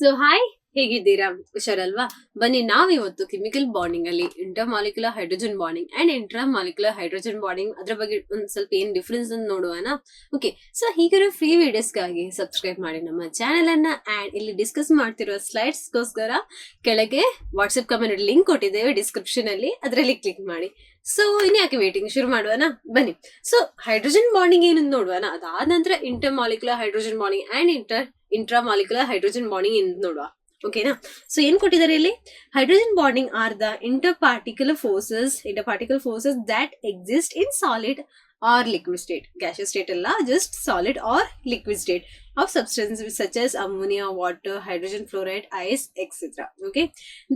So hi, ಹೇಗಿದ್ದೀರಾ? ಹುಷಾರಲ್ವಾ? ಬನ್ನಿ ನಾವಿವತ್ತು ಕೆಮಿಕಲ್ ಬಾಂಡಿಂಗ್ ಅಲ್ಲಿ intermolecular hydrogen bonding and intramolecular hydrogen bonding ಅದ್ರ ಬಗ್ಗೆ ಒಂದ್ ಸ್ವಲ್ಪ ಏನ್ ಡಿಫ್ರೆನ್ಸ್ ಅಂತ ನೋಡುವನ. ಓಕೆ, ಸೊ ಹೀಗಿರೋ ಫ್ರೀ ವಿಡಿಯೋಸ್ಗಾಗಿ ಸಬ್ಸ್ಕ್ರೈಬ್ ಮಾಡಿ ನಮ್ಮ ಚಾನೆಲ್ ಅನ್ನ. ಅಂಡ್ ಇಲ್ಲಿ ಡಿಸ್ಕಸ್ ಮಾಡ್ತಿರೋ ಸ್ಲೈಡ್ಸ್ ಗೋಸ್ಕರ ಕೆಳಗೆ ವಾಟ್ಸ್ಆಪ್ ಕಮ್ಯುನಿಟಿ ಲಿಂಕ್ ಕೊಟ್ಟಿದ್ದೇವೆ ಡಿಸ್ಕ್ರಿಪ್ಷನ್ ಅಲ್ಲಿ, ಅದರಲ್ಲಿ ಕ್ಲಿಕ್ ಮಾಡಿ. ಸೊ ಇನ್ಯಾಕೆ ವೇಟಿಂಗ್, ಶುರು ಮಾಡುವನ ಬನ್ನಿ. ಸೊ ಹೈಡ್ರೋಜನ್ ಬಾಂಡಿಂಗ್ ಏನು ನೋಡುವನ, ಅದಾದ ನಂತರ intermolecular hydrogen bonding and intramolecular hydrogen bonding ಎಂದು ನೋಡುವ. ಓಕೆನಾ? ಸೊ ಏನ್ ಕೊಟ್ಟಿದ್ದಾರೆ ಇಲ್ಲಿ? Hydrogen bonding are the interparticle forces that exist in solid or liquid state. Gaseous state ಅಲ್ಲ, just solid or liquid state of substance such as ammonia, water, hydrogen fluoride, ice, etc. Okay,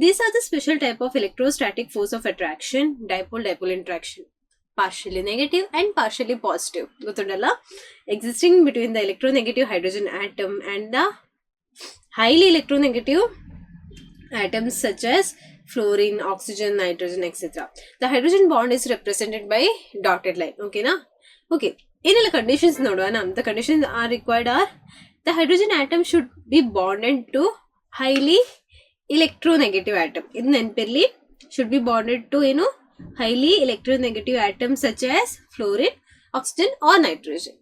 these are the special type of electrostatic force of attraction, dipole-dipole interaction, partially negative and partially positive. ಗೊತ್ತುಂಟಲ್ಲ, existing between the electronegative hydrogen atom and the highly electronegative atoms such as fluorine, oxygen, nitrogen, etc. The hydrogen bond is represented by dotted line. Okay na? Okay, ಏನೆಲ್ಲ conditions ನೋಡುವ. The conditions are required are the hydrogen atom should be bonded to highly electronegative atom. ಇದು ನೆನಪಿರ್ಲಿ, should be bonded to ಏನು, highly electronegative atoms such as fluorine, oxygen or nitrogen.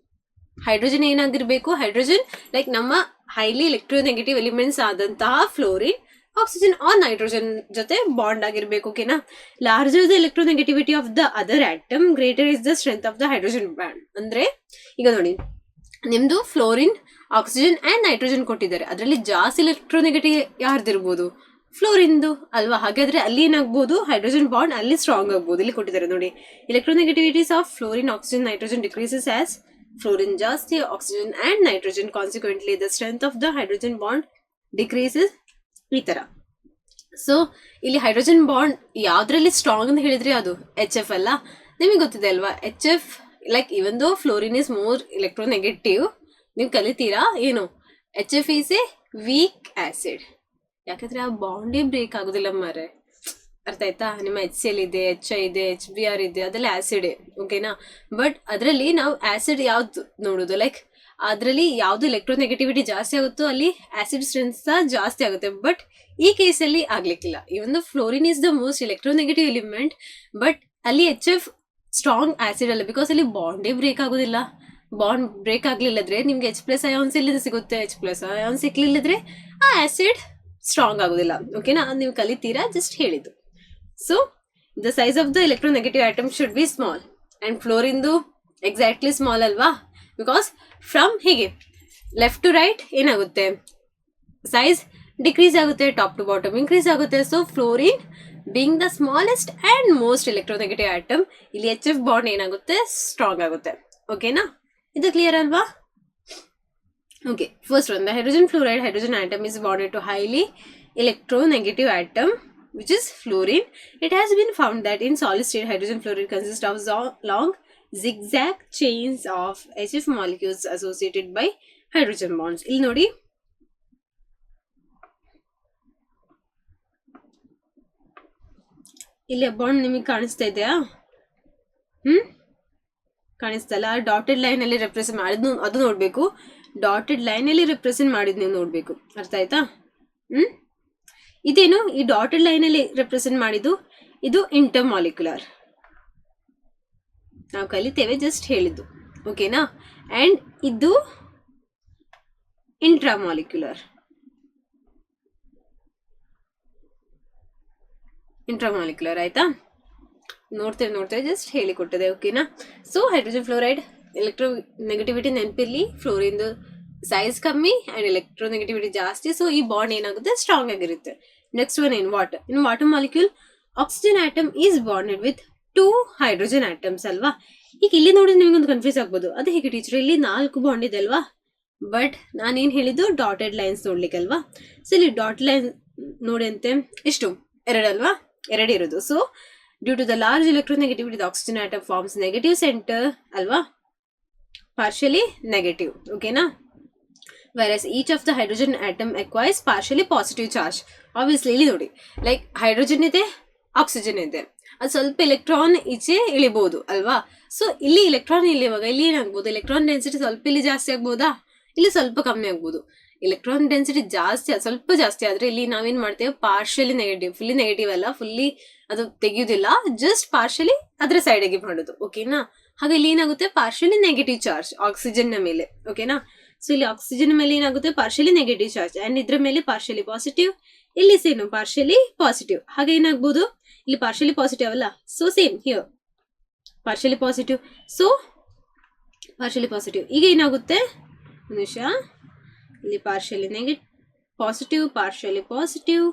Hydrogen ಏನಾಗಿರ್ಬೇಕು? Hydrogen like ನಮ್ಮ highly electronegative elements ಆದಂತಹ fluorine, oxygen or nitrogen ಜೊತೆ bond ಆಗಿರ್ಬೇಕು. ಓಕೆನಾ? Larger the electronegativity of the other atom, greater is the strength of the hydrogen bond. ಅಂದ್ರೆ ಈಗ ನೋಡಿ, ನಿಮ್ದು ಫ್ಲೋರಿನ್, ಆಕ್ಸಿಜನ್ ಅಂಡ್ ನೈಟ್ರೋಜನ್ ಕೊಟ್ಟಿದ್ದಾರೆ, ಅದರಲ್ಲಿ ಜಾಸ್ತಿ ಎಲೆಕ್ಟ್ರೋನೆಗೆಟಿವ್ ಯಾರ್ದಿರ್ಬೋದು? ಫ್ಲೋರಿಂದು ಅಲ್ವಾ? ಹಾಗಾದ್ರೆ ಅಲ್ಲಿ ಏನಾಗ್ಬೋದು? ಹೈಡ್ರೋಜನ್ ಬಾಂಡ್ ಅಲ್ಲಿ ಸ್ಟ್ರಾಂಗ್ ಆಗ್ಬೋದು. ಇಲ್ಲಿ ಕೊಟ್ಟಿದ್ದಾರೆ ನೋಡಿ, electronegativities of fluorine, oxygen, nitrogen decreases as fluorine ಜಾಸ್ತಿ, oxygen and nitrogen, consequently the strength of the hydrogen bond decreases. ಈ ತರ. ಸೊ ಇಲ್ಲಿ ಹೈಡ್ರೋಜನ್ ಬಾಂಡ್ ಯಾವ್ದ್ರಲ್ಲಿ ಸ್ಟ್ರಾಂಗ್ ಅಂತ ಹೇಳಿದ್ರೆ ಅದು HF ಅಲ್ಲ. ನಿಮಗೆ ಗೊತ್ತಿದೆ ಅಲ್ವಾ, HF ಲೈಕ್ ಇವನ್ ದೋ ಫ್ಲೋರಿನ್ ಇಸ್ ಮೋರ್ ಎಲೆಕ್ಟ್ರೋನೆಗೆಟಿವ್, ನೀವು ಕಲಿತೀರಾ ಏನು, HF is a weak acid. ಯಾಕಂದ್ರೆ ಆ ಬಾಂಡೇ ಬ್ರೇಕ್ ಆಗೋದಿಲ್ಲ ಮಾರೆ, ಅರ್ಥ ಆಯ್ತಾ? ನಿಮ್ಮ HCl ಇದೆ, HI ಇದೆ, HBr ಇದೆ, ಅದೆಲ್ಲ ಆಸಿಡ್. ಓಕೆನಾ? ಬಟ್ ಅದರಲ್ಲಿ ನಾವು ಆಸಿಡ್ ಯಾವ್ದು ನೋಡುದು, ಲೈಕ್ ಅದರಲ್ಲಿ ಯಾವ್ದು ಎಲೆಕ್ಟ್ರೋನೆಗೆಟಿವಿಟಿ ಜಾಸ್ತಿ ಆಗುತ್ತೋ ಅಲ್ಲಿ ಆಸಿಡ್ ಸ್ಟ್ರೆಂತ್ ಸಹ ಜಾಸ್ತಿ ಆಗುತ್ತೆ. ಬಟ್ ಈ ಕೇಸಲ್ಲಿ ಆಗ್ಲಿಕ್ಕಿಲ್ಲ. Even fluorine is the most electronegative element, but ಅಲ್ಲಿ HF ಸ್ಟ್ರಾಂಗ್ ಆಸಿಡ್ ಅಲ್ಲ, ಬಿಕಾಸ್ ಅಲ್ಲಿ ಬಾಂಡೇ ಬ್ರೇಕ್ ಆಗೋದಿಲ್ಲ. ಬಾಂಡ್ ಬ್ರೇಕ್ ಆಗ್ಲಿಲ್ಲದ್ರೆ ನಿಮ್ಗೆ H+ ಅಯಾನ್ಸ್ ಎಲ್ಲಿಂದ ಸಿಗುತ್ತೆ? H+ ಅಯಾನ್ಸ್ ಸಿಕ್ಲಿಲ್ಲದ್ರೆ ಆ ಆಸಿಡ್ ಸ್ಟ್ರಾಂಗ್ ಆಗೋದಿಲ್ಲ. ಓಕೆನಾ? ನೀವು ಕಲಿತೀರಾ, ಜಸ್ಟ್ ಹೇಳಿದ್ದು. So the size of the electronegative atom should be small, and fluorine do exactly small alva, because from hige left to right ಏನಾಗುತ್ತೆ, size decrease ಆಗುತ್ತೆ, top to bottom increase ಆಗುತ್ತೆ. So fluorine being the smallest and most electronegative atom, ಇಲ್ಲಿ HF bond ಏನಾಗುತ್ತೆ, strong ಆಗುತ್ತೆ. ಓಕೆನಾ? ಇದು clear ಅಲ್ವಾ? Okay, first one, the hydrogen fluoride hydrogen atom is bonded to highly electronegative atom which is fluorine. It has been found that in solid state hydrogen fluoride consists of long zigzag chains of HF molecules associated by hydrogen bonds. ಇಲ್ಲಿ ನೋಡಿ, ಇಲ್ಲಿ bond ನಿಮಗೆ ಕಾಣಿಸ್ತಾ ಇದೆಯಾ? ಕಾಣಿಸ್ತಲ್ಲ? Dotted line ಅಲ್ಲಿ represent ಮಾಡಿದ್ನು ಅದು ನೋಡ್ಬೇಕು, dotted line ಅಲ್ಲಿ ರೆಪ್ರೆಸೆಂಟ್ ಮಾಡಿದ್ ನೀವು ನೋಡ್ಬೇಕು. ಅರ್ಥ ಆಯ್ತಾ? ಇದೇನು ಈ ಡಾಟೆಡ್ ಲೈನ್ ಅಲ್ಲಿ ರೆಪ್ರೆಸೆಂಟ್ ಮಾಡಿದ್ದು? ಇದು ಇಂಟರ್ಮಾಲಿಕ್ಯುಲರ್, ನಾವು ಕಲಿತೇವೆ, ಜಸ್ಟ್ ಹೇಳಿದ್ದು. ಓಕೆನಾ? ಅಂಡ್ ಇದು ಇಂಟ್ರಾಮಾಲಿಕ್ಯುಲರ್. ಆಯ್ತಾ? ನೋಡ್ತೇವೆ ಜಸ್ಟ್ ಹೇಳಿಕೊಟ್ಟದೆ. ಓಕೆನಾ? So hydrogen fluoride electronegativity ನೆನಪಿರ್ಲಿ, ಫ್ಲೋರಿನ್ ಸೈಜ್ ಕಮ್ಮಿ ಅಂಡ್ ಎಲೆಕ್ಟ್ರೋನೆಗೆಟಿವಿಟಿ ಜಾಸ್ತಿ. ಸೊ ಈ ಬಾಂಡ್ ಏನಾಗುತ್ತೆ, ಸ್ಟ್ರಾಂಗ್ ಆಗಿರುತ್ತೆ. ನೆಕ್ಸ್ಟ್ ಒನ್ ಏನು, water. In water molecule oxygen atom is bonded with 2 hydrogen atoms ಅಲ್ವಾ? ಈಗ ಇಲ್ಲಿ ನೋಡಿ ನಿಮ್ಗೊಂದು ಕನ್ಫ್ಯೂಸ್ ಆಗ್ಬೋದು, ಅದು ಹೇಗೆ ಟೀಚರ್, ಇಲ್ಲಿ 4 ಬಾಂಡ್ ಇದೆ ಅಲ್ವಾ? ಬಟ್ ನಾನೇನ್ ಹೇಳಿದ್ದು ಡಾಟೆಡ್ ಲೈನ್ಸ್ ನೋಡ್ಲಿಕ್ಕೆ ಅಲ್ವಾ? ಸೊ ಇಲ್ಲಿ ಡಾಟೆಡ್ ಲೈನ್ ನೋಡಿ ಅಂತೆ ಎಷ್ಟು, 2 ಅಲ್ವಾ? 2 ಇರೋದು. So due to the large electronegativity the oxygen atom forms negative centre ಅಲ್ವಾ, ಪಾರ್ಷಿಯಲಿ ನೆಗೆಟಿವ್. ಓಕೆನಾ? whereas each of the hydrogen atom acquires partially positive charge. Obviously ಇಲ್ಲಿ ನೋಡಿ, ಲೈಕ್ ಹೈಡ್ರೋಜನ್ ಇದೆ, ಆಕ್ಸಿಜನ್ ಇದೆ, ಅದು ಸ್ವಲ್ಪ ಎಲೆಕ್ಟ್ರಾನ್ ಈಚೆ ಇಳಿಬಹುದು ಅಲ್ವಾ? ಸೊ ಇಲ್ಲಿ ಎಲೆಕ್ಟ್ರಾನ್ ಇಳಿಯುವಾಗ ಇಲ್ಲಿ ಏನಾಗ್ಬೋದು, ಎಲೆಕ್ಟ್ರಾನ್ ಡೆನ್ಸಿಟಿ ಸ್ವಲ್ಪ ಇಲ್ಲಿ ಜಾಸ್ತಿ ಆಗ್ಬೋದಾ, ಇಲ್ಲಿ ಸ್ವಲ್ಪ ಕಮ್ಮಿ ಆಗ್ಬೋದು. ಎಲೆಕ್ಟ್ರಾನ್ ಡೆನ್ಸಿಟಿ ಜಾಸ್ತಿ ಸ್ವಲ್ಪ ಜಾಸ್ತಿ ಆದ್ರೆ ಇಲ್ಲಿ ನಾವೇನ್ ಮಾಡ್ತೇವೆ ಪಾರ್ಷಿಯಲಿ ನೆಗೆಟಿವ್, ಫುಲ್ಲಿ ನೆಗೆಟಿವ್ ಅಲ್ಲ, ಫುಲ್ಲಿ ಅದು ತೆಗೆಯುವುದಿಲ್ಲ, ಜಸ್ಟ್ ಪಾರ್ಷಿಯಲಿ ಅದ್ರ ಸೈಡ್ಗೆ ಮಾಡೋದು. ಓಕೆನಾ? ಹಾಗೆ ಇಲ್ಲಿ ಏನಾಗುತ್ತೆ ಪಾರ್ಷಿಯಲಿ ನೆಗೆಟಿವ್ ಚಾರ್ಜ್ ಆಕ್ಸಿಜನ್ ನ ಮೇಲೆ. ಓಕೆನಾ? ಸೊ ಇಲ್ಲಿ ಆಕ್ಸಿಜನ್ ಮೇಲೆ ಏನಾಗುತ್ತೆ ಪಾರ್ಷಿಯಲಿ ನೆಗೆಟಿವ್ ಚಾರ್ಜ್ ಅಂಡ್ ಇದ್ರ ಮೇಲೆ ಪಾರ್ಷಿಯಲಿ ಪಾಸಿಟಿವ್, ಇಲ್ಲಿ ಸೇಮ್ ಪಾರ್ಷಿಯಲಿ ಪಾಸಿಟಿವ್. ಹಾಗೆ ಏನಾಗ್ಬೋದು ಇಲ್ಲಿ ಪಾರ್ಷಿಯಲಿ ಪಾಸಿಟಿವ್ ಅಲ್ಲ, so same here partially positive, so partially positive. ಈಗ ಏನಾಗುತ್ತೆ ನಿಮಿಷ, ಇಲ್ಲಿ partially positive, partially positive,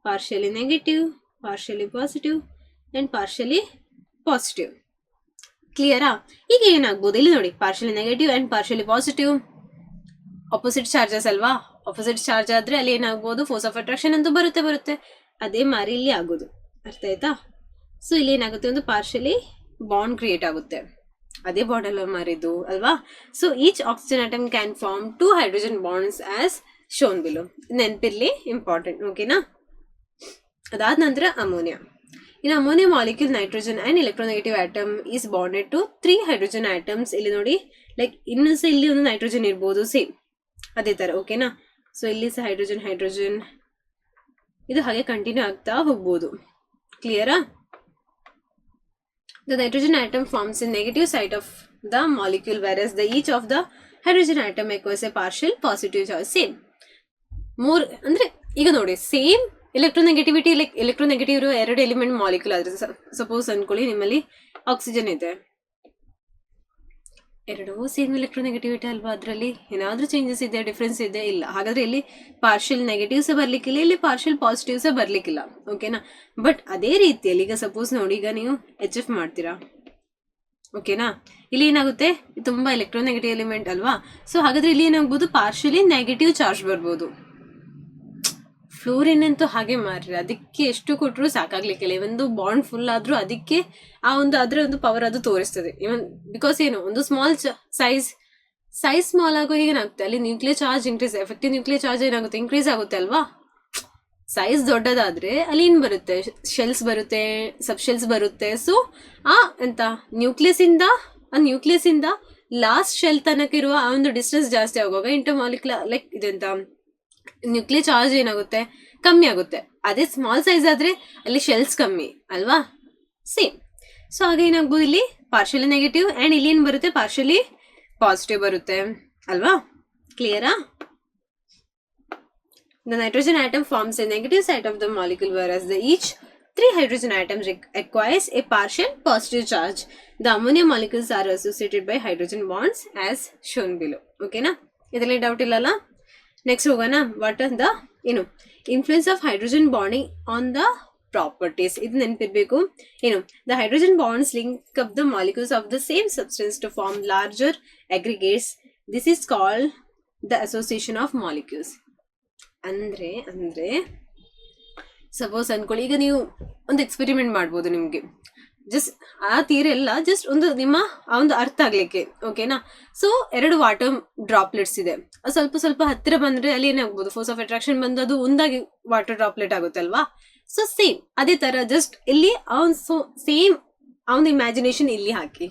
partially negative, partially positive and partially positive. ಕ್ಲಿಯರಾ? ಈಗ ಏನಾಗ್ಬೋದು ಇಲ್ಲಿ ನೋಡಿ, partially negative and partially positive opposite charges ಅಲ್ವಾ, ಆಪೋಸಿಟ್ ಚಾರ್ಜ್ ಆದ್ರೆ ಅಲ್ಲಿ ಏನಾಗ್ಬೋದು ಫೋರ್ಸ್ ಆಫ್ ಅಟ್ರಾಕ್ಷನ್ ಅಂತೂ ಬರುತ್ತೆ, ಅದೇ ಮಾರಿ ಇಲ್ಲಿ ಆಗೋದು. ಅರ್ಥ ಆಯ್ತಾ? ಸೊ ಇಲ್ಲಿ ಏನಾಗುತ್ತೆ ಒಂದು ಪಾರ್ಷಿಯಲಿ ಬಾಂಡ್ ಕ್ರಿಯೇಟ್ ಆಗುತ್ತೆ, ಅದೇ ಬಾಂಡ್ ಅಲ್ಲ ಮಾರಿದ್ದು ಅಲ್ವಾ. So each oxygen atom can form 2 hydrogen bonds as shown below. ನೆನಪಿರ್ಲಿ, ಇಂಪಾರ್ಟೆಂಟ್. ಓಕೆನಾ? ಅದಾದ ನಂತರ ammonia. In ammonia molecule nitrogen and electronegative atom is bonded to 3 hydrogen atoms. ಇಲ್ಲಿ ನೋಡಿ ಲೈಕ್ ಇನ್ನೂ ಸಹ ಇಲ್ಲಿ ಒಂದು ನೈಟ್ರೋಜನ್ ಇರ್ಬೋದು, ಸೇಮ್ ಅದೇ ತರ. ಓಕೆನಾ? ಸೊ ಇಲ್ಲಿ ಸಹ ಹೈಡ್ರೋಜನ್ ಹೈಡ್ರೋಜನ್ ಇದು ಹಾಗೆ ಕಂಟಿನ್ಯೂ ಆಗ್ತಾ ಹೋಗ್ಬೋದು. ಕ್ಲಿಯರಾ? The nitrogen atom forms in negative side of the molecule, whereas the each of the hydrogen atom acquires a partial positive charge. Same. More ಅಂದ್ರೆ ಈಗ ನೋಡಿ ಸೇಮ್ ಎಲೆಕ್ಟ್ರೋನೆಗೆಟಿವಿಟಿ, ಲೈಕ್ ಎಲೆಕ್ಟ್ರೋನೆಗೆಟಿವ್ ಇರೋ 2 element molecule ಆದ್ರೆ suppose ಅನ್ಕೊಳ್ಳಿ ನಿಮ್ಮಲ್ಲಿ oxygen ಇದೆ, 2 same electronegativity ಅಲ್ವಾ, ಅದರಲ್ಲಿ ಏನಾದ್ರೂ ಚೇಂಜಸ್ ಇದೆ, ಡಿಫ್ರೆನ್ಸ್ ಇದೆ? ಇಲ್ಲ. ಹಾಗಾದ್ರೆ ಇಲ್ಲಿ ಪಾರ್ಷಿಯಲ್ ನೆಗೆಟಿವ್ಸ್ ಬರ್ಲಿಕ್ಕಿಲ್ಲ, ಇಲ್ಲಿ ಪಾರ್ಷಿಯಲ್ ಪಾಸಿಟಿವ್ಸ್ ಬರ್ಲಿಕ್ಕಿಲ್ಲ. ಓಕೆನಾ? ಬಟ್ ಅದೇ ರೀತಿಯಲ್ಲಿ ಈಗ ಸಪೋಸ್ ನೋಡಿ, ಈಗ ನೀವು HF ಮಾಡ್ತೀರಾ. ಓಕೆನಾ? ಇಲ್ಲಿ ಏನಾಗುತ್ತೆ ತುಂಬಾ ಎಲೆಕ್ಟ್ರೋನೆಗೆಟಿವ್ ಎಲಿಮೆಂಟ್ ಅಲ್ವಾ, ಸೊ ಹಾಗಾದ್ರೆ ಇಲ್ಲಿ ಏನಾಗ್ಬೋದು ಪಾರ್ಷಿಯಲಿ ನೆಗೆಟಿವ್ ಚಾರ್ಜ್ ಬರ್ಬೋದು. ಫ್ಲೋರಿನ್ ಅಂತೂ ಹಾಗೆ ಮಾರ್ರಿ, ಅದಕ್ಕೆ ಎಷ್ಟು ಕೊಟ್ಟರು ಸಾಕಾಗ್ಲಿಕ್ಕಿಲ್ಲ. ಒಂದು ಬಾಂಡ್ ಫುಲ್ ಆದ್ರೂ ಅದಕ್ಕೆ ಆ ಒಂದು ಅದರ ಒಂದು ಪವರ್ ಅದು ತೋರಿಸ್ತದೆ. ಇವನ್ ಬಿಕಾಸ್ ಏನು ಒಂದು ಸ್ಮಾಲ್ ಸೈಜ್ ಸ್ಮಾಲ್ ಆಗೋ ಏನಾಗುತ್ತೆ ಅಲ್ಲಿ nuclear charge increase, effective nuclear charge ಏನಾಗುತ್ತೆ ಇಂಕ್ರೀಸ್ ಆಗುತ್ತೆ ಅಲ್ವಾ. ಸೈಜ್ ದೊಡ್ಡದಾದ್ರೆ ಅಲ್ಲಿ ಏನ್ ಬರುತ್ತೆ, ಶೆಲ್ಸ್ ಬರುತ್ತೆ, ಸಬ್ ಶೆಲ್ಸ್ ಬರುತ್ತೆ. ಸೊ ಎಂತ ನ್ಯೂಕ್ಲಿಯಸ್ ಇಂದ ಲಾಸ್ಟ್ ಶೆಲ್ ತನಕ ಇರುವ ಆ ಒಂದು ಡಿಸ್ಟೆನ್ಸ್ ಜಾಸ್ತಿ ಆಗುವಾಗ ಇಂಟರ್ಮಾಲಿಕ್ಯುಲರ್ ಲೈಕ್ ಇದೆಂತ ನ್ಯೂಕ್ಲಿಯರ್ ಚಾರ್ಜ್ ಏನಾಗುತ್ತೆ ಕಮ್ಮಿ ಆಗುತ್ತೆ. ಅದೇ ಸ್ಮಾಲ್ ಸೈಜ್ ಆದ್ರೆ ಅಲ್ಲಿ ಶೆಲ್ಸ್ ಕಮ್ಮಿ ಅಲ್ವಾ, ಸೇಮ್. ಸೊ ಹಾಗೆ ಏನಾಗ್ಬೋದು ಇಲ್ಲಿ ಪಾರ್ಷಿಯಲಿ ನೆಗೆಟಿವ್ ಅಂಡ್ ಇಲ್ಲಿ ಏನ್ ಬರುತ್ತೆ ಪಾರ್ಷಿಯಲಿ ಪಾಸಿಟಿವ್ ಬರುತ್ತೆ ಅಲ್ವಾ. ಕ್ಲಿಯರಾ? The nitrogen atom forms a negative side of the molecule, whereas the each 3 hydrogen atoms acquires a partial positive charge. The ammonia molecules are associated by hydrogen bonds as shown below. Okay na? ಇದರಲ್ಲಿ doubt ಇಲ್ಲಲ್ಲ. Next ಹೋಗೋಣ. What are the influence of hydrogen bonding on the properties. ಇದು ನೆನಪಿರ್ಬೇಕು. The hydrogen bonds link up the molecules of the same substance to form larger aggregates. This is called the association of molecules. ಅಂದ್ರೆ suppose ಅನ್ಕೊಳ್ಳಿ, ಈಗ ನೀವು ಒಂದು experiment ಮಾಡ್ಬೋದು. ನಿಮ್ಗೆ just ಆ ತೀರೆ ಎಲ್ಲ ಜಸ್ಟ್ ಒಂದು ನಿಮ್ಮ ಆ ಒಂದು ಅರ್ಥ ಆಗ್ಲಿಕ್ಕೆ. ಓಕೆನಾ? ಸೊ 2 ವಾಟರ್ ಡ್ರಾಪ್ಲೆಟ್ಸ್ ಇದೆ, ಸ್ವಲ್ಪ ಸ್ವಲ್ಪ ಹತ್ತಿರ ಬಂದ್ರೆ ಅಲ್ಲಿ ಏನಾಗ್ಬೋದು ಫೋರ್ಸ್ ಆಫ್ ಅಟ್ರಾಕ್ಷನ್ ಬಂದು ಅದು ಒಂದಾಗಿ ವಾಟರ್ ಡ್ರಾಪ್ಲೆಟ್ ಆಗುತ್ತೆ ಅಲ್ವಾ. ಸೊ ಸೇಮ್ ಅದೇ ತರ ಜಸ್ಟ್ ಇಲ್ಲಿ ಸೇಮ್ ಆ ಒಂದು ಇಮ್ಯಾಜಿನೇಷನ್ ಇಲ್ಲಿ ಹಾಕಿ.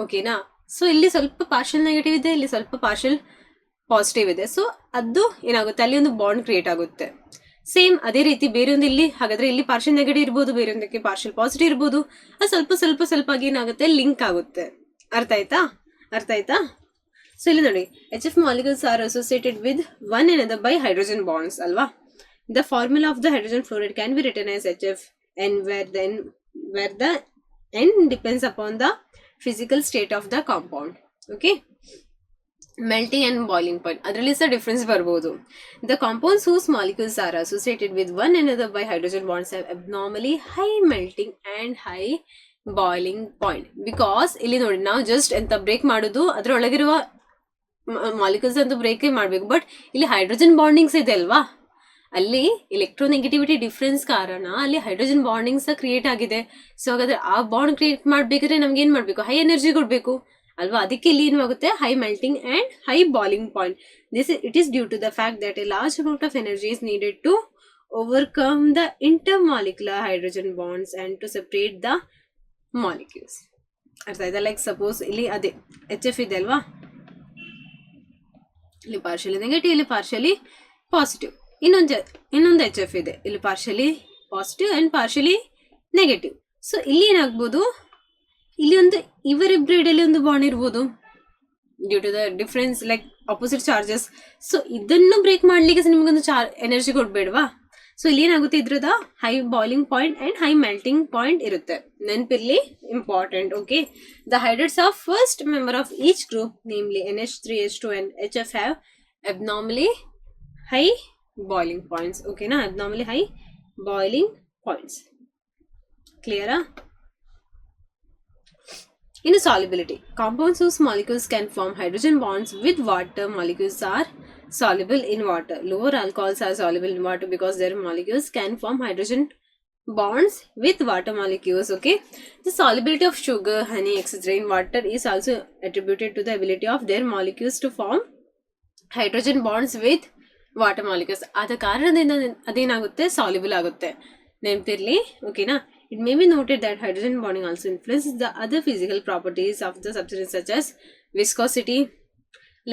ಓಕೆನಾ? ಸೊ ಇಲ್ಲಿ ಸ್ವಲ್ಪ ಪಾರ್ಷಿಯಲ್ ನೆಗೆಟಿವ್ ಇದೆ, ಇಲ್ಲಿ ಸ್ವಲ್ಪ ಪಾರ್ಷಿಯಲ್ ಪಾಸಿಟಿವ್ ಇದೆ. ಸೊ ಅದು ಏನಾಗುತ್ತೆ ಅಲ್ಲಿ ಒಂದು ಬಾಂಡ್ ಕ್ರಿಯೇಟ್ ಆಗುತ್ತೆ. ಸೇಮ್ ಅದೇ ರೀತಿ ಬೇರೆ ಒಂದು ಇಲ್ಲಿ ಹಾಗಾದ್ರೆ ಇಲ್ಲಿ ಪಾರ್ಷಿಯಲ್ ನೆಗೆಟಿವ್ ಇರ್ಬೋದು, ಬೇರೆ ಒಂದಕ್ಕೆ ಪಾರ್ಷಿಯಲ್ ಪಾಸಿಟಿವ್ ಇರ್ಬೋದು. ಅದು ಸ್ವಲ್ಪ ಏನಾಗುತ್ತೆ ಲಿಂಕ್ ಆಗುತ್ತೆ. ಅರ್ಥ ಆಯ್ತಾ? ಸೊ ಇಲ್ಲಿ ನೋಡಿ, HF molecules are associated with one another by hydrogen bonds ಅಲ್ವಾ. The formula of the hydrogen fluoride can be written as HF, and where the N depends upon the physical state of the compound. Okay. Melting and boiling point, ಅದರಲ್ಲಿ ಸಹ difference ಬರ್ಬೋದು. The compounds whose molecules are associated with one another by hydrogen bonds have abnormally high melting and high boiling point. Because ಇಲ್ಲಿ ನೋಡಿ, ನಾವು just ಎಂತ break ಮಾಡೋದು ಅದರೊಳಗಿರುವ molecules ಅಂತ ಬ್ರೇಕ್ ಮಾಡಬೇಕು. ಬಟ್ ಇಲ್ಲಿ ಹೈಡ್ರೋಜನ್ ಬಾಂಡಿಂಗ್ಸ್ ಇದೆ ಅಲ್ವಾ, ಅಲ್ಲಿ ಎಲೆಕ್ಟ್ರೋನೆಗೆಟಿವಿಟಿ ಡಿಫ್ರೆನ್ಸ್ ಕಾರಣ ಅಲ್ಲಿ ಹೈಡ್ರೋಜನ್ ಬಾಂಡಿಂಗ್ಸ್ ಕ್ರಿಯೇಟ್ ಆಗಿದೆ. ಸೊ ಹಾಗಾದ್ರೆ ಆ ಬಾಂಡ್ ಕ್ರಿಯೇಟ್ ಮಾಡ್ಬೇಕಾದ್ರೆ ನಮ್ಗೆ ಏನ್ ಮಾಡ್ಬೇಕು, ಹೈ ಎನರ್ಜಿ ಕೊಡ್ಬೇಕು ಅಲ್ವಾ. ಅದಕ್ಕೆ ಇಲ್ಲಿ ಏನಾಗುತ್ತೆ high melting and high boiling point. It is due to the fact that a large amount of energy is needed to overcome the intermolecular hydrogen bonds and to separate the molecules. ಅರ್ಥ ಆಯ್ತಾ? Like suppose ಇಲ್ಲಿ ಅದೇ HF ಇದೆ ಅಲ್ವಾ, ಇಲ್ಲಿ partially negative, ಇಲ್ಲಿ partially positive. ಇನ್ನೊಂದು H F ಇದೆ, ಇಲ್ಲಿ partially positive and partially negative. So ಇಲ್ಲಿ ಏನಾಗ್ಬೋದು, ಇಲ್ಲಿ ಒಂದು ಇವರಿಬ್ರಿಡಲ್ಲಿ ಒಂದು ಬಾಂಡ್ ಇರ್ಬೋದು due to the difference like opposite charges. So ಇದನ್ನು ಬ್ರೇಕ್ ಮಾಡ್ಲಿಕ್ಕೆ ನಿಮ್ಗೊಂದು ಎನರ್ಜಿ ಕೊಡ್ಬೇಡ್ವಾ. ಸೊ ಇಲ್ಲಿ ಏನಾಗುತ್ತೆ, ಇದ್ರದ high boiling point and high melting point ಇರುತ್ತೆ. ನೆನಪಿರ್ಲಿ, important. Okay, the hydrates of first member of each group namely NH3, H2 and HF have abnormally high boiling points. ಓಕೆನಾ, abnormally high boiling points. ಕ್ಲಿಯರಾ? In solubility, compounds whose molecules can form hydrogen bonds with water molecules are soluble in water. Lower alcohols are soluble in water because their molecules can form hydrogen bonds with water molecules. Okay, the solubility of sugar, honey, etc. in water is also attributed to the ability of their molecules to form hydrogen bonds with water molecules. ಆದ ಕಾರಣದಿಂದ ಅದೇನಾಗುತ್ತೆ, soluble ಆಗುತ್ತೆ. ನೆನಪಿರ್ಲಿ. ಓಕೆನಾ? It may be noted that hydrogen bonding also influences the other physical properties of the substance such as viscosity.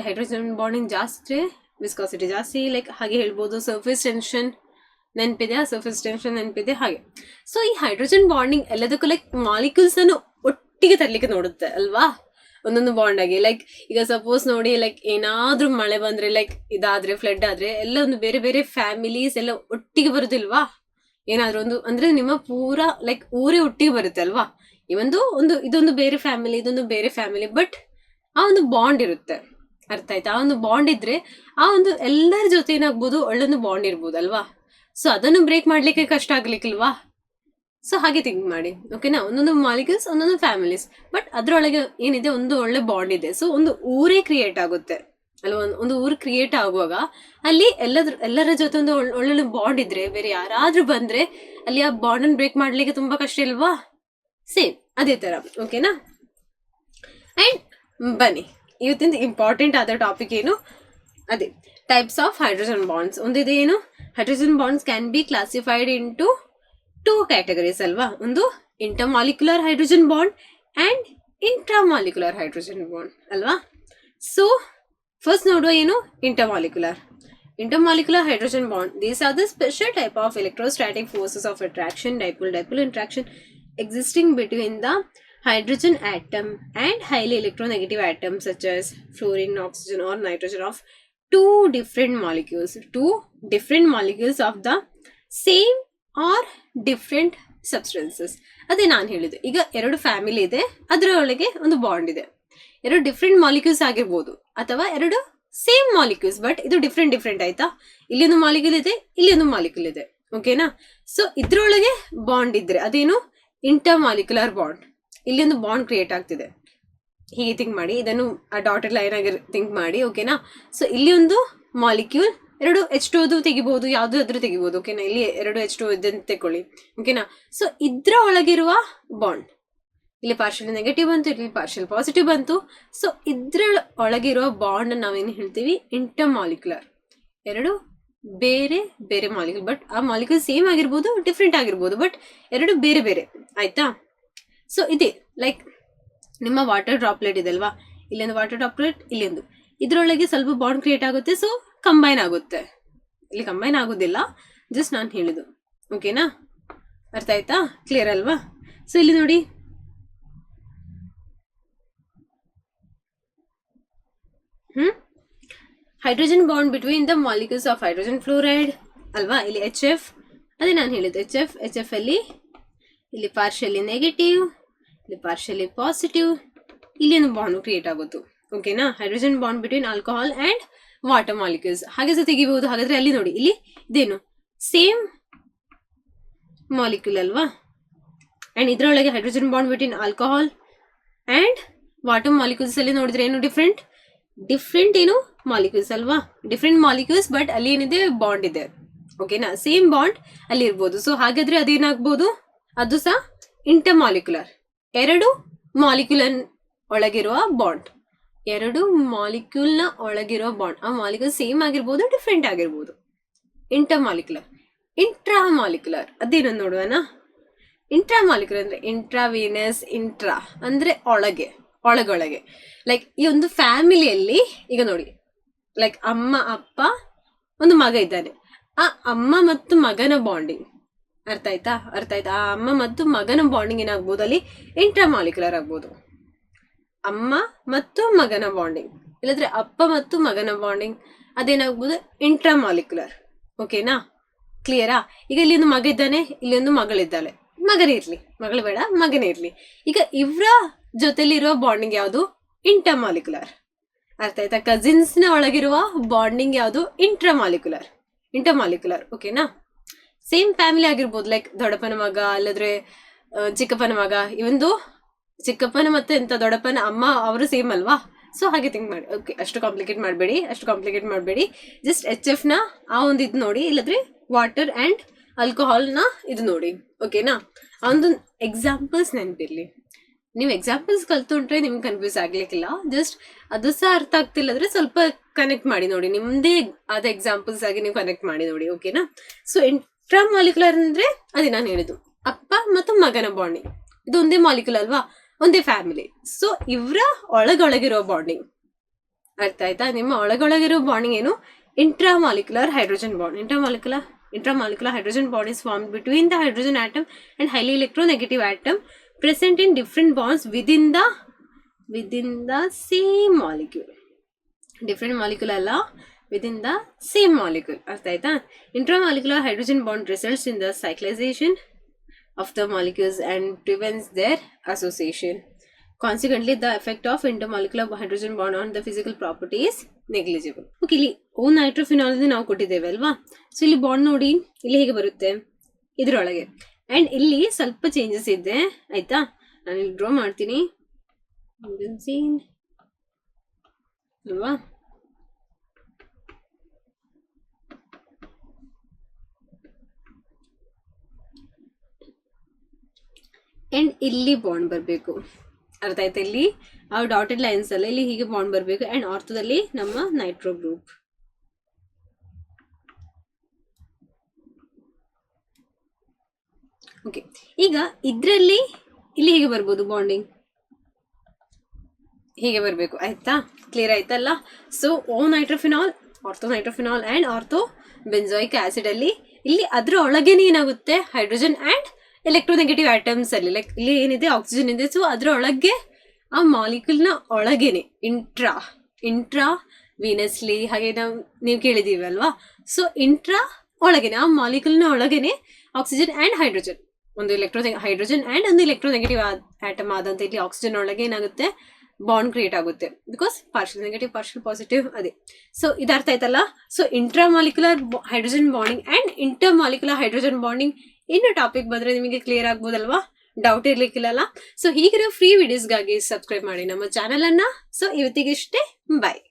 Hydrogen bonding ಜಾಸ್ತಿ, viscosity ಜಾಸ್ತಿ. Like ಹಾಗೆ ಹೇಳ್ಬೋದು surface tension ನೆನಪಿದೆ, ಸರ್ಫೇಸ್ ಟೆನ್ಷನ್ ನೆನಪಿದೆ ಹಾಗೆ. ಸೊ ಈ ಹೈಡ್ರೋಜನ್ ಬಾಂಡಿಂಗ್ ಎಲ್ಲದಕ್ಕೂ ಲೈಕ್ ಮಾಲಿಕ್ಯೂಲ್ಸ್ ಅನ್ನು ಒಟ್ಟಿಗೆ ತರಲಿಕ್ಕೆ ನೋಡುತ್ತೆ ಅಲ್ವಾ, ಒಂದೊಂದು ಬಾಂಡ್ ಆಗಿ. ಲೈಕ್ ಈಗ ಸಪೋಸ್ ನೋಡಿ, ಲೈಕ್ ಏನಾದ್ರೂ ಮಳೆ ಬಂದ್ರೆ, ಲೈಕ್ ಇದಾದ್ರೆ, ಫ್ಲಡ್ ಆದ್ರೆ ಎಲ್ಲ ಒಂದು ಬೇರೆ ಬೇರೆ ಫ್ಯಾಮಿಲೀಸ್ ಎಲ್ಲ ಒಟ್ಟಿಗೆ ಬರುದಿಲ್ವಾ. ಏನಾದ್ರೂ ಒಂದು ಅಂದ್ರೆ ನಿಮ್ಮ ಪೂರಾ ಲೈಕ್ ಊರೇ ಒಟ್ಟಿಗೆ ಬರುತ್ತೆ ಅಲ್ವಾ. ಇದೊಂದು ಬೇರೆ ಫ್ಯಾಮಿಲಿ, ಇದೊಂದು ಬೇರೆ ಫ್ಯಾಮಿಲಿ, ಬಟ್ ಆ ಒಂದು ಬಾಂಡ್ ಇರುತ್ತೆ. ಅರ್ಥ ಆಯ್ತಾ? ಆ ಒಂದು ಬಾಂಡ್ ಇದ್ರೆ ಆ ಒಂದು ಎಲ್ಲರ ಜೊತೆ ಏನಾಗ್ಬೋದು, ಒಳ್ಳೊಂದು ಬಾಂಡ್ ಇರ್ಬೋದು ಅಲ್ವಾ. ಸೊ ಅದನ್ನು ಬ್ರೇಕ್ ಮಾಡ್ಲಿಕ್ಕೆ ಕಷ್ಟ ಆಗ್ಲಿಕ್ಕಿಲ್ವಾ. ಸೊ ಹಾಗೆ ಥಿಂಕ್ ಮಾಡಿ. ಓಕೆನಾ? ಒಂದೊಂದು ಮಾಲಿಕ್ಯೂಲ್ಸ್, ಒಂದೊಂದು ಫ್ಯಾಮಿಲೀಸ್, ಬಟ್ ಅದ್ರೊಳಗೆ ಏನಿದೆ, ಒಂದು ಒಳ್ಳೆ ಬಾಂಡ್ ಇದೆ. ಸೊ ಒಂದು ಊರೇ ಕ್ರಿಯೇಟ್ ಆಗುತ್ತೆ ಅಲ್ವಾ. ಒಂದು ಊರು ಕ್ರಿಯೇಟ್ ಆಗುವಾಗ ಅಲ್ಲಿ ಎಲ್ಲರ ಜೊತೆ ಒಂದು ಒಳ್ಳೊಳ್ಳೆ ಬಾಂಡ್ ಇದ್ರೆ, ಬೇರೆ ಯಾರಾದ್ರೂ ಬಂದ್ರೆ ಅಲ್ಲಿ ಆ ಬಾಂಡ್ ಅನ್ನು ಬ್ರೇಕ್ ಮಾಡ್ಲಿಕ್ಕೆ ತುಂಬಾ ಕಷ್ಟ ಇಲ್ವಾ. ಸೇಮ್ ಅದೇ ತರ. ಓಕೆನಾ? ಅಂಡ್ ಬನ್ನಿ ಇವತ್ತಿಂದ ಇಂಪಾರ್ಟೆಂಟ್ ಆದ ಟಾಪಿಕ್ ಏನು, ಅದೇ ಟೈಪ್ಸ್ ಆಫ್ ಹೈಡ್ರೋಜನ್ ಬಾಂಡ್ಸ್. ಒಂದಿದೆ ಏನು, hydrogen bonds can be classified into 2 categories ಅಲ್ವಾ. ಒಂದು intermolecular hydrogen bond and intramolecular hydrogen bond ಅಲ್ವಾ. ಸೊ ಫಸ್ಟ್ ನೋಡುವ ಏನು, intermolecular hydrogen bond. These are the special type of electrostatic forces of attraction, dipole interaction existing between the hydrogen atom and highly electronegative atoms such as fluorine, oxygen or nitrogen of two different molecules of the same or different substances. ಅದೇ ನಾನು ಹೇಳಿದೆ, ಈಗ 2 family ಇದೆ, ಅದರೊಳಗೆ ಒಂದು bond ಇದೆ. 2 different molecules ಆಗಿರ್ಬೋದು, ಅಥವಾ 2 ಸೇಮ್ ಮಾಲಿಕ್ಯೂಲ್ಸ್, ಬಟ್ ಇದು ಡಿಫ್ರೆಂಟ್ ಆಯ್ತಾ. ಇಲ್ಲೊಂದು ಮಾಲಿಕ್ಯೂಲ್ ಇದೆ, ಇಲ್ಲೊಂದು ಮಾಲಿಕ್ಯೂಲ್ ಇದೆ. ಓಕೆನಾ? ಸೊ ಇದ್ರೊಳಗೆ ಬಾಂಡ್ ಇದ್ರೆ ಅದೇನು, ಇಂಟರ್ ಮಾಲಿಕ್ಯುಲರ್ ಬಾಂಡ್. ಇಲ್ಲಿ ಒಂದು ಬಾಂಡ್ ಕ್ರಿಯೇಟ್ ಆಗ್ತಿದೆ, ಹೀಗೆ ಥಿಂಕ್ ಮಾಡಿ. ಇದನ್ನು ಆ ಡಾಟೆಡ್ ಲೈನ್ ಆಗಿ ಥಿಂಕ್ ಮಾಡಿ. ಓಕೆನಾ? ಸೊ ಇಲ್ಲಿ ಒಂದು ಮಾಲಿಕ್ಯೂಲ್ 2 H2 ತೆಗಿಬಹುದು, ಯಾವ್ದಾದ್ರೂ ತೆಗಿಬಹುದು. ಓಕೆನಾ? ಇಲ್ಲಿ 2 H2 ಇದನ್ನು ತೆಕೊಳ್ಳಿ. ಓಕೆನಾ? ಸೊ ಇದ್ರ ಒಳಗಿರುವ ಬಾಂಡ್, ಇಲ್ಲಿ ಪಾರ್ಷಿಯಲ್ ನೆಗೆಟಿವ್ ಬಂತು, ಇಲ್ಲಿ ಪಾರ್ಷಿಯಲ್ ಪಾಸಿಟಿವ್ ಬಂತು. ಸೊ ಇದ್ರ ಒಳಗಿರೋ ಬಾಂಡ್ ನಾವೇನು ಹೇಳ್ತೀವಿ, ಇಂಟರ್ಮಾಲಿಕ್ಯುಲರ್. 2 ಬೇರೆ ಬೇರೆ ಮಾಲಿಕ್ಯೂಲ್, ಬಟ್ ಆ ಮಾಲಿಕ್ಯೂಲ್ ಸೇಮ್ ಆಗಿರ್ಬೋದು, ಡಿಫ್ರೆಂಟ್ ಆಗಿರ್ಬೋದು, ಬಟ್ 2 ಬೇರೆ ಬೇರೆ ಆಯ್ತಾ. ಸೊ ಇದೆ ಲೈಕ್ ನಿಮ್ಮ ವಾಟರ್ ಡ್ರಾಪ್ಲೆಟ್ ಇದೆ ಅಲ್ವಾ, ಇಲ್ಲೊಂದು ವಾಟರ್ ಡ್ರಾಪ್ಲೆಟ್, ಇಲ್ಲೊಂದು, ಇದ್ರೊಳಗೆ ಸ್ವಲ್ಪ ಬಾಂಡ್ ಕ್ರಿಯೇಟ್ ಆಗುತ್ತೆ. ಸೊ ಕಂಬೈನ್ ಆಗುತ್ತೆ. ಇಲ್ಲಿ ಕಂಬೈನ್ ಆಗೋದಿಲ್ಲ, ಜಸ್ಟ್ ನಾನು ಹೇಳಿದ್ದು. ಓಕೆನಾ? ಅರ್ಥ ಆಯ್ತಾ? ಕ್ಲಿಯರ್ ಅಲ್ವಾ? ಸೊ ಇಲ್ಲಿ ನೋಡಿ, hydrogen bond between the molecules of hydrogen fluoride ಅಲ್ವಾ. ಇಲ್ಲಿ HF, ಅದೇ ನಾನು ಹೇಳಿದ್ದು HF ಅಲ್ಲಿ ಇಲ್ಲಿ ಪಾರ್ಷಿಯಲಿ ನೆಗೆಟಿವ್, ಇಲ್ಲಿ ಪಾರ್ಷಿಯಲಿ ಪಾಸಿಟಿವ್, ಇಲ್ಲಿ ಒಂದು ಬಾಂಡ್ ಕ್ರಿಯೇಟ್ ಆಗೋದು. ಓಕೆನಾ? Hydrogen bond between alcohol and water molecules ಹಾಗೆ ಸಹ ತೆಗಿಬಹುದು. ಹಾಗಾದ್ರೆ ಅಲ್ಲಿ ನೋಡಿ, ಇಲ್ಲಿ ಇದೇನು, ಸೇಮ್ ಮಾಲಿಕ್ಯೂಲ್ ಅಲ್ವಾ. ಅಂಡ್ ಇದ್ರೊಳಗೆ hydrogen bond between alcohol and water molecules ಅಲ್ಲಿ ನೋಡಿದ್ರೆ ಏನು, ಡಿಫ್ರೆಂಟ್ ಏನು ಮಾಲಿಕ್ಯೂಲ್ಸ್ ಅಲ್ವಾ. ಡಿಫ್ರೆಂಟ್ ಮಾಲಿಕ್ಯೂಲ್ಸ್, ಬಟ್ ಅಲ್ಲಿ ಏನಿದೆ, ಬಾಂಡ್ ಇದೆ. ಓಕೆನಾ? ಸೇಮ್ ಬಾಂಡ್ ಅಲ್ಲಿ ಇರ್ಬೋದು. ಸೊ ಹಾಗಾದ್ರೆ ಅದೇನಾಗ್ಬೋದು, ಅದು ಸಹ ಇಂಟರ್ಮಾಲಿಕ್ಯುಲರ್. 2 ಮಾಲಿಕ್ಯೂಲ್ ಒಳಗಿರುವ ಬಾಂಡ್, 2 ಮಾಲಿಕ್ಯೂಲ್ನ ಒಳಗಿರೋ ಬಾಂಡ್, ಆ ಮಾಲಿಕ್ಯೂಲ್ ಸೇಮ್ ಆಗಿರ್ಬೋದು, ಡಿಫ್ರೆಂಟ್ ಆಗಿರ್ಬೋದು. ಇಂಟರ್ಮಾಲಿಕ್ಯುಲರ್. ಇಂಟ್ರಾಮಾಲಿಕ್ಯುಲರ್ ಅದೇನು ನೋಡುವನ. ಇಂಟ್ರಾಮಾಲಿಕ್ಯುಲರ್ ಅಂದ್ರೆ ಇಂಟ್ರಾವೀನಸ್, ಇಂಟ್ರಾ ಅಂದ್ರೆ ಒಳಗೆ, ಒಳಗೊಳಗೆ. ಲೈಕ್ ಈ ಒಂದು ಫ್ಯಾಮಿಲಿಯಲ್ಲಿ ಈಗ ನೋಡಿ, ಲೈಕ್ ಅಮ್ಮ ಅಪ್ಪ ಒಂದು ಮಗ ಇದ್ದಾನೆ, ಆ ಅಮ್ಮ ಮತ್ತು ಮಗನ ಬಾಂಡಿಂಗ್ ಅರ್ಥ ಆಯ್ತಾ? ಆ ಅಮ್ಮ ಮತ್ತು ಮಗನ ಬಾಂಡಿಂಗ್ ಏನಾಗ್ಬೋದು ಅಲ್ಲಿ ಇಂಟ್ರಾಮಾಲಿಕ್ಯುಲರ್ ಆಗ್ಬೋದು. ಅಮ್ಮ ಮತ್ತು ಮಗನ ಬಾಂಡಿಂಗ್, ಇಲ್ಲದ್ರೆ ಅಪ್ಪ ಮತ್ತು ಮಗನ ಬಾಂಡಿಂಗ್ ಅದೇನಾಗ್ಬೋದು ಇಂಟ್ರಾಮಾಲಿಕ್ಯುಲರ್. ಓಕೆನಾ? ಕ್ಲಿಯರಾ? ಈಗ ಇಲ್ಲಿ ಒಂದು ಮಗ ಇದ್ದಾನೆ, ಇಲ್ಲಿ ಒಂದು ಮಗಳಿದ್ದಾಳೆ. ಮಗನೇ ಇರ್ಲಿ, ಮಗಳು ಬೇಡ, ಮಗನೇ ಇರ್ಲಿ. ಈಗ ಇವರ ಜೊತೆಲಿರುವ ಬಾಂಡಿಂಗ್ ಯಾವುದು? ಇಂಟರ್ಮಾಲಿಕ್ಯುಲರ್. ಅರ್ಥ ಆಯ್ತಾ? ಕಸಿನ್ಸ್ ನ ಒಳಗಿರುವ ಬಾಂಡಿಂಗ್ ಯಾವುದು? ಇಂಟರ್ಮಾಲಿಕ್ಯುಲರ್. ಓಕೆನಾ? ಸೇಮ್ ಫ್ಯಾಮಿಲಿ ಆಗಿರ್ಬೋದು, ಲೈಕ್ ದೊಡ್ಡಪ್ಪನ ಮಗ ಅಲ್ಲದ್ರೆ ಚಿಕ್ಕಪ್ಪನ ಮಗ, ಇವಂದು ಚಿಕ್ಕಪ್ಪನ ಮತ್ತೆ ಎಂತ ದೊಡ್ಡಪ್ಪನ ಅಮ್ಮ ಅವರು ಸೇಮ್ ಅಲ್ವಾ? ಸೊ ಹಾಗೆ ಥಿಂಕ್ ಮಾಡಿ. ಓಕೆ, ಅಷ್ಟು ಕಾಂಪ್ಲಿಕೇಟ್ ಮಾಡಬೇಡಿ. ಜಸ್ಟ್ HF ನ ಆ ಒಂದು ಇದು ನೋಡಿ, ಇಲ್ಲದ್ರೆ ವಾಟರ್ ಅಂಡ್ ಆಲ್ಕೋಹಾಲ್ ನ ಇದು ನೋಡಿ. ಓಕೆನಾ? ಆ ಒಂದು ಎಕ್ಸಾಂಪಲ್ಸ್ ನೆನಪಿರ್ಲಿ. ನೀವು ಎಕ್ಸಾಂಪಲ್ಸ್ ಕಲ್ತ್ಕೊಂಡ್ರೆ ನಿಮ್ಗೆ ಕನ್ಫ್ಯೂಸ್ ಆಗ್ಲಿಕ್ಕಿಲ್ಲ. ಜಸ್ಟ್ ಅದು ಸಹ ಅರ್ಥ ಆಗ್ತಿಲ್ಲ ಅಂದ್ರೆ ಸ್ವಲ್ಪ ಕನೆಕ್ಟ್ ಮಾಡಿ ನೋಡಿ, ನಿಮ್ದೇ ಆದ ಎಕ್ಸಾಂಪಲ್ಸ್ ಆಗಿ ನೀವು ಕನೆಕ್ಟ್ ಮಾಡಿ ನೋಡಿ. ಓಕೆನಾ? ಸೊ ಇಂಟ್ರಾಮಾಲಿಕ್ಯುಲರ್ ಅಂದ್ರೆ ಅದೇ ನಾನು ಹೇಳಿದ್ದು, ಅಪ್ಪ ಮತ್ತು ಮಗನ ಬಾಂಡಿಂಗ್. ಇದು ಒಂದೇ ಮಾಲಿಕ್ಯುಲ್ ಅಲ್ವಾ, ಒಂದೇ ಫ್ಯಾಮಿಲಿ. ಸೊ ಇವರ ಒಳಗೊಳಗಿರೋ ಬಾಂಡಿಂಗ್ ಅರ್ಥ ಆಯ್ತಾ? ನಿಮ್ಮ ಒಳಗೊಳಗಿರೋ ಬಾಂಡಿಂಗ್ ಏನು? Intramolecular hydrogen bond. Intramolecular hydrogen bond is formed between the hydrogen atom and highly electronegative atom present in different bonds within the same molecule. Different molecule ಅಲ್ಲ, within the same molecule. ಅರ್ಥ ಆಯ್ತಾ? Intramolecular hydrogen bond results in the cyclization of the molecules and prevents their association. Consequently, the effect of intermolecular hydrogen bond on the physical property is negligible. Okay, ಇಲ್ಲಿ ಓ ನೈಟ್ರೋಫಿನಾಲ್ ನಾವು ಕೊಟ್ಟಿದ್ದೇವೆ ಅಲ್ವಾ? So ಇಲ್ಲಿ bond ನೋಡಿ, ಇಲ್ಲಿ ಹೇಗೆ ಬರುತ್ತೆ ಇದ್ರೊಳಗೆ. ಅಂಡ್ ಇಲ್ಲಿ ಸ್ವಲ್ಪ ಚೇಂಜಸ್ ಇದೆ ಆಯ್ತಾ? ನಾನು ಇಲ್ಲಿ ಡ್ರಾ ಮಾಡ್ತೀನಿ ಅಲ್ವಾ? ಅಂಡ್ ಇಲ್ಲಿ ಬಾಂಡ್ ಬರಬೇಕು. ಅರ್ಥ ಆಯ್ತಾ? ಇಲ್ಲಿ ಆ ಡಾಟೆಡ್ ಲೈನ್ಸ್ ಅಲ್ಲ, ಇಲ್ಲಿ ಹೀಗೆ ಬಾಂಡ್ ಬರಬೇಕು. ಅಂಡ್ ಆರ್ಥೋದಲ್ಲಿ ನಮ್ಮ ನೈಟ್ರೋ ಗ್ರೂಪ್. ಓಕೆ, ಈಗ ಇದ್ರಲ್ಲಿ ಇಲ್ಲಿ ಹೇಗೆ ಬರ್ಬೋದು ಬಾಂಡಿಂಗ್? ಹೀಗೆ ಬರಬೇಕು. ಆಯ್ತಾ? ಕ್ಲಿಯರ್ ಆಯ್ತಲ್ಲ? So O nitrophenol, ortho nitrophenol and ortho benzoic acid ಅಲ್ಲಿ ಇಲ್ಲಿ ಅದ್ರ ಒಳಗೇನೆ ಏನಾಗುತ್ತೆ? ಹೈಡ್ರೋಜನ್ ಅಂಡ್ ಎಲೆಕ್ಟ್ರೋನೆಗೆಟಿವ್ ಆಟಮ್ಸ್ ಅಲ್ಲಿ, ಲೈಕ್ ಇಲ್ಲಿ ಏನಿದೆ ಆಕ್ಸಿಜನ್ ಇದೆ. ಸೊ ಅದ್ರ ಒಳಗೆ ಆ ಮಾಲಿಕ್ಯೂಲ್ ನ ಒಳಗೇನೆ ಇಂಟ್ರಾ ವೀನಸ್ಲಿ ಹಾಗೆ ನೀವು ಕೇಳಿದೀವಿ ಅಲ್ವಾ? ಸೊ ಇಂಟ್ರಾ ಒಳಗೇನೆ ಆ ಮಾಲಿಕ್ಯೂಲ್ ನ ಒಳಗೇನೆ ಆಕ್ಸಿಜನ್ ಅಂಡ್ ಹೈಡ್ರೋಜನ್, ಒಂದು ಹೈಡ್ರೋಜನ್ ಅಂಡ್ ಒಂದು ಎಲೆಕ್ಟ್ರೋನೆಗೆಟಿವ್ ಆಟಮ್ ಆದಂತ ಇಲ್ಲಿ ಆಕ್ಸಿಜನ್ ಒಳಗೆ ಏನಾಗುತ್ತೆ? ಬಾಂಡ್ ಕ್ರಿಯೇಟ್ ಆಗುತ್ತೆ. Because partial negative partial positive ಅದೇ. ಸೊ ಇದರ್ಥ ಆಯ್ತಲ್ಲ? So intramolecular hydrogen bonding and intermolecular hydrogen bonding ಇನ್ನು ಟಾಪಿಕ್ ಬಂದ್ರೆ ನಿಮಗೆ ಕ್ಲಿಯರ್ ಆಗ್ಬೋದಲ್ವಾ? ಡೌಟ್ ಇರ್ಲಿಕ್ಕಿಲ್ಲಲ್ಲ. ಸೊ ಹೀಗಿರೋ ಫ್ರೀ ವಿಡಿಯೋಸ್ಗಾಗಿ ಸಬ್ಸ್ಕ್ರೈಬ್ ಮಾಡಿ ನಮ್ಮ ಚಾನಲ್ ಅನ್ನ. ಸೊ ಇವತ್ತಿಗೆ ಇಷ್ಟೇ, ಬಾಯ್.